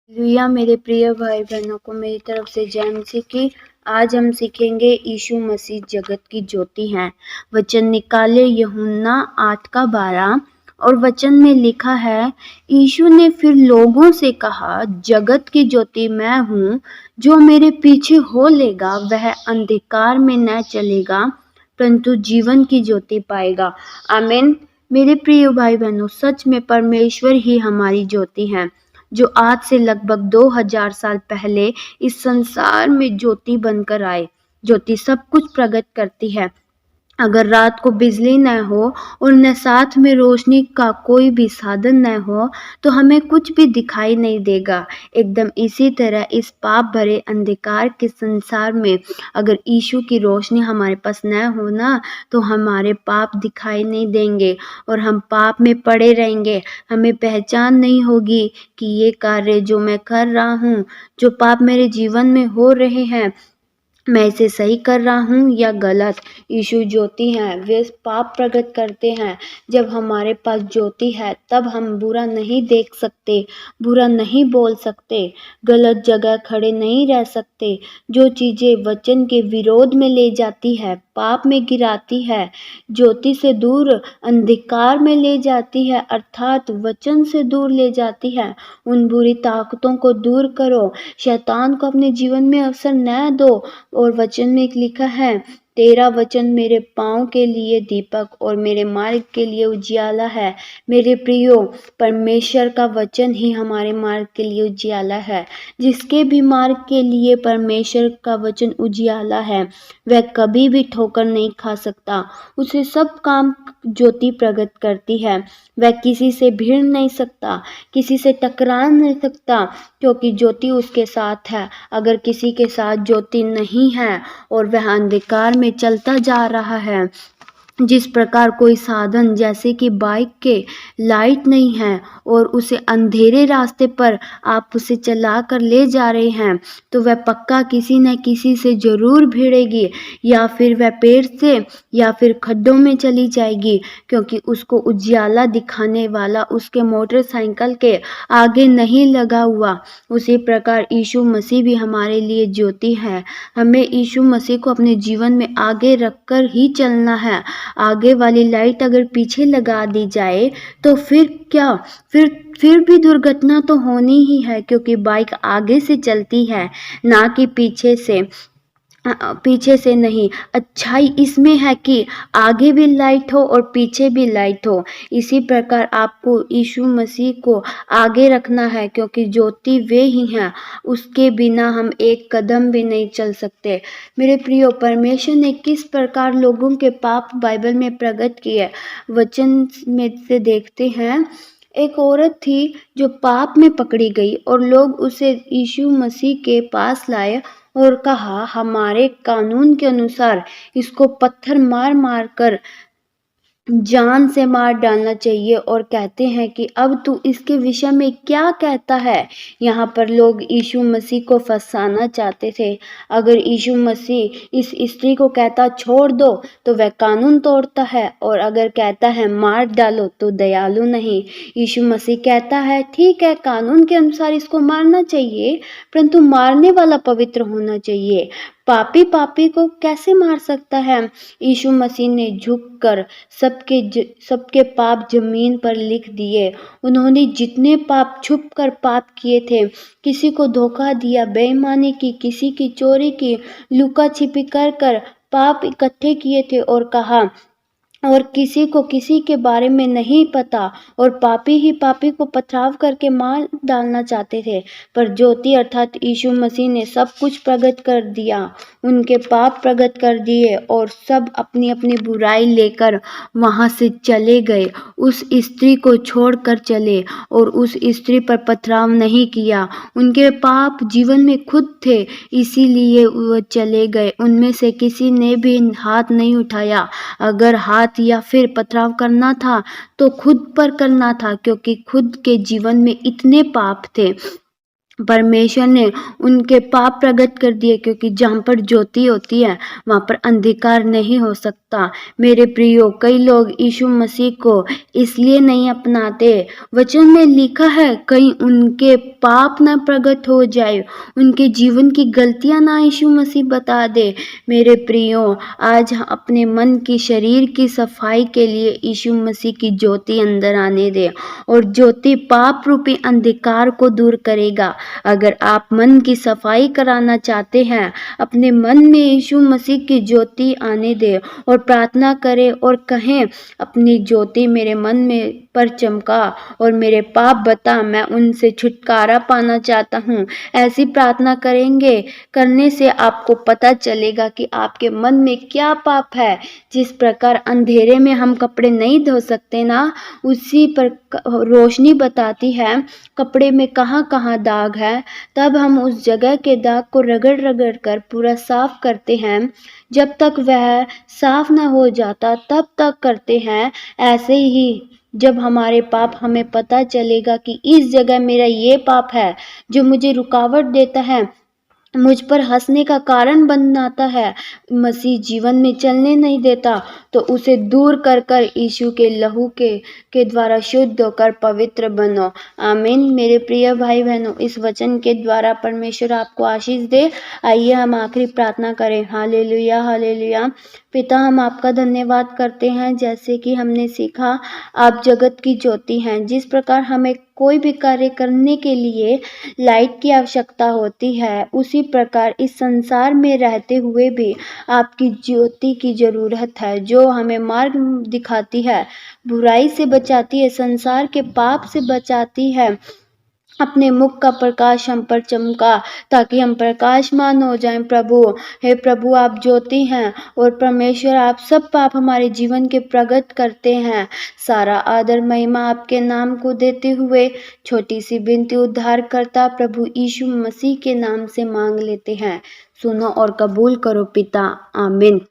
Hallelujah मेरे प्रिय भाई बहनों को मेरी तरफ से जय मसीह की। आज हम सीखेंगे यीशु मसीह जगत की ज्योति हैं। वचन निकाले यूहन्ना 8:12 और वचन में लिखा है, यीशु ने फिर लोगों से कहा, जगत की ज्योति मैं हूँ। जो मेरे पीछे हो लेगा वह अंधकार में न चलेगा परंतु जीवन की ज्योति पाएगा। आमीन। मेरे प्रिय भाई बहनों, सच में परमेश्वर ही हमारी ज्योति है, जो आज से लगभग 2000 साल पहले इस संसार में ज्योति बनकर आए। ज्योति सब कुछ प्रकट करती है। अगर रात को बिजली न हो और न साथ में रोशनी का कोई भी साधन न हो तो हमें कुछ भी दिखाई नहीं देगा। एकदम इसी तरह इस पाप भरे अंधकार के संसार में अगर यीशु की रोशनी हमारे पास न हो ना तो हमारे पाप दिखाई नहीं देंगे और हम पाप में पड़े रहेंगे। हमें पहचान नहीं होगी कि ये कार्य जो मैं कर रहा हूँ, जो पाप मेरे जीवन में हो रहे हैं, मैं इसे सही कर रहा हूँ या गलत। यीशु ज्योति हैं, वे पाप प्रकट करते हैं। जब हमारे पास ज्योति है तब हम बुरा नहीं देख सकते, बुरा नहीं बोल सकते, गलत जगह खड़े नहीं रह सकते। जो चीज़ें वचन के विरोध में ले जाती है, पाप में गिराती है, ज्योति से दूर अंधकार में ले जाती है, अर्थात वचन से दूर ले जाती है, उन बुरी ताकतों को दूर करो। शैतान को अपने जीवन में अवसर न दो। और वचन में लिखा है, तेरा वचन मेरे पाँव के लिए दीपक और मेरे मार्ग के लिए उजियाला है। मेरे प्रियो, परमेश्वर का वचन ही हमारे मार्ग के लिए उजियाला है। जिसके भी मार्ग के लिए परमेश्वर का वचन उजियाला है वह कभी भी ठोकर नहीं खा सकता। उसे सब काम ज्योति प्रकट करती है। वह किसी से भिड़ नहीं सकता, किसी से टकरा नहीं सकता, क्योंकि ज्योति उसके साथ है। अगर किसी के साथ ज्योति नहीं है और वह अंधकार में चलता जा रहा है, जिस प्रकार कोई साधन जैसे कि बाइक के लाइट नहीं है और उसे अंधेरे रास्ते पर आप उसे चला कर ले जा रहे हैं, तो वह पक्का किसी न किसी से जरूर भिड़ेगी, या फिर वह पेड़ से या फिर खड्डों में चली जाएगी, क्योंकि उसको उजियाला दिखाने वाला उसके मोटरसाइकिल के आगे नहीं लगा हुआ। उसी प्रकार यीशु मसीह भी हमारे लिए ज्योति है। हमें यीशु मसीह को अपने जीवन में आगे रखकर ही चलना है। आगे वाली लाइट अगर पीछे लगा दी जाए तो फिर क्या, फिर भी दुर्घटना तो होनी ही है, क्योंकि बाइक आगे से चलती है ना कि पीछे से नहीं। अच्छाई इसमें है कि आगे भी लाइट हो और पीछे भी लाइट हो। इसी प्रकार आपको यीशु मसीह को आगे रखना है, क्योंकि ज्योति वे ही हैं, उसके बिना हम एक कदम भी नहीं चल सकते। मेरे प्रियो, परमेश्वर ने किस प्रकार लोगों के पाप बाइबल में प्रकट किए, वचन में से देखते हैं। एक औरत थी जो पाप में पकड़ी गई और लोग उसे यीशु मसीह के पास लाए और कहा, हमारे कानून के अनुसार इसको पत्थर मार मार कर जान से मार डालना चाहिए, और कहते हैं कि अब तू इसके विषय में क्या कहता है। यहाँ पर लोग यीशु मसीह को फंसाना चाहते थे। अगर यीशु मसीह इस स्त्री को कहता छोड़ दो तो वह कानून तोड़ता है, और अगर कहता है मार डालो तो दयालु नहीं। यीशु मसीह कहता है ठीक है, कानून के अनुसार इसको मारना चाहिए, परंतु मारने वाला पवित्र होना चाहिए। पापी को कैसे मार सकता है। यीशु मसीह ने झुककर सबके पाप जमीन पर लिख दिए। उन्होंने जितने पाप छुप कर पाप किए थे, किसी को धोखा दिया, बेईमानी की, किसी की चोरी की, लुका छिपी कर पाप इकट्ठे किए थे, और कहा और किसी को किसी के बारे में नहीं पता, और पापी ही पापी को पथराव करके मार डालना चाहते थे। पर ज्योति अर्थात यीशु मसीह ने सब कुछ प्रकट कर दिया, उनके पाप प्रकट कर दिए, और सब अपनी अपनी बुराई लेकर वहां से चले गए। उस स्त्री को छोड़कर चले और उस स्त्री पर पथराव नहीं किया। उनके पाप जीवन में खुद थे, इसीलिए वो चले गए। उनमें से किसी ने भी हाथ नहीं उठाया। अगर हाथ या फिर पथराव करना था तो खुद पर करना था, क्योंकि खुद के जीवन में इतने पाप थे। परमेश्वर ने उनके पाप प्रकट कर दिए, क्योंकि जहाँ पर ज्योति होती है वहाँ पर अंधकार नहीं हो सकता। मेरे प्रियो, कई लोग यीशु मसीह को इसलिए नहीं अपनाते। वचन में लिखा है, कहीं उनके पाप न प्रकट हो जाए, उनके जीवन की गलतियां ना यीशु मसीह बता दे। मेरे प्रियो, आज अपने मन की, शरीर की सफाई के लिए यीशु मसीह की ज्योति अंदर आने दे, और ज्योति पाप रूपी अंधकार को दूर करेगा। अगर आप मन की सफाई कराना चाहते हैं, अपने मन में यीशु मसीह की ज्योति आने दें और प्रार्थना करें और कहें, अपनी ज्योति मेरे मन में पर चमका और मेरे पाप बता, मैं उनसे छुटकारा पाना चाहता हूँ। ऐसी प्रार्थना करने से आपको पता चलेगा कि आपके मन में क्या पाप है। जिस प्रकार अंधेरे में हम कपड़े नहीं धो सकते ना, उसी पर रोशनी बताती है कपड़े में कहाँ कहाँ दाग है। तब हम उस जगह के दाग को रगड़ रगड़ कर पूरा साफ करते हैं। जब तक वह साफ ना हो जाता तब तक करते हैं। ऐसे ही जब हमारे पाप हमें पता चलेगा कि इस जगह मेरा ये पाप है जो मुझे रुकावट देता है, मुझ पर हंसने का कारण बनाता है, मसीह जीवन में चलने नहीं देता, तो उसे दूर कर कर यीशु के लहू के द्वारा शुद्ध होकर पवित्र बनो। आमीन। मेरे प्रिय भाई बहनों, इस वचन के द्वारा परमेश्वर आपको आशीष दे। आइए हम आखिरी प्रार्थना करें। Hallelujah, hallelujah. पिता, हम आपका धन्यवाद करते हैं, जैसे कि हमने सीखा आप जगत की ज्योति हैं। जिस प्रकार हमें कोई भी कार्य करने के लिए लाइट की आवश्यकता होती है, उसी प्रकार इस संसार में रहते हुए भी आपकी ज्योति की जरूरत है, जो हमें मार्ग दिखाती है, बुराई से बचाती है, संसार के पाप से बचाती है। अपने मुख का प्रकाश हम पर चमका, ताकि हम प्रकाशमान हो जाएं। प्रभु, हे प्रभु, आप ज्योति हैं और परमेश्वर आप सब पाप हमारे जीवन के प्रकट करते हैं। सारा आदर महिमा आपके नाम को देते हुए छोटी सी विनती उद्धार करता प्रभु यीशु मसीह के नाम से मांग लेते हैं। सुनो और कबूल करो पिता। आमीन।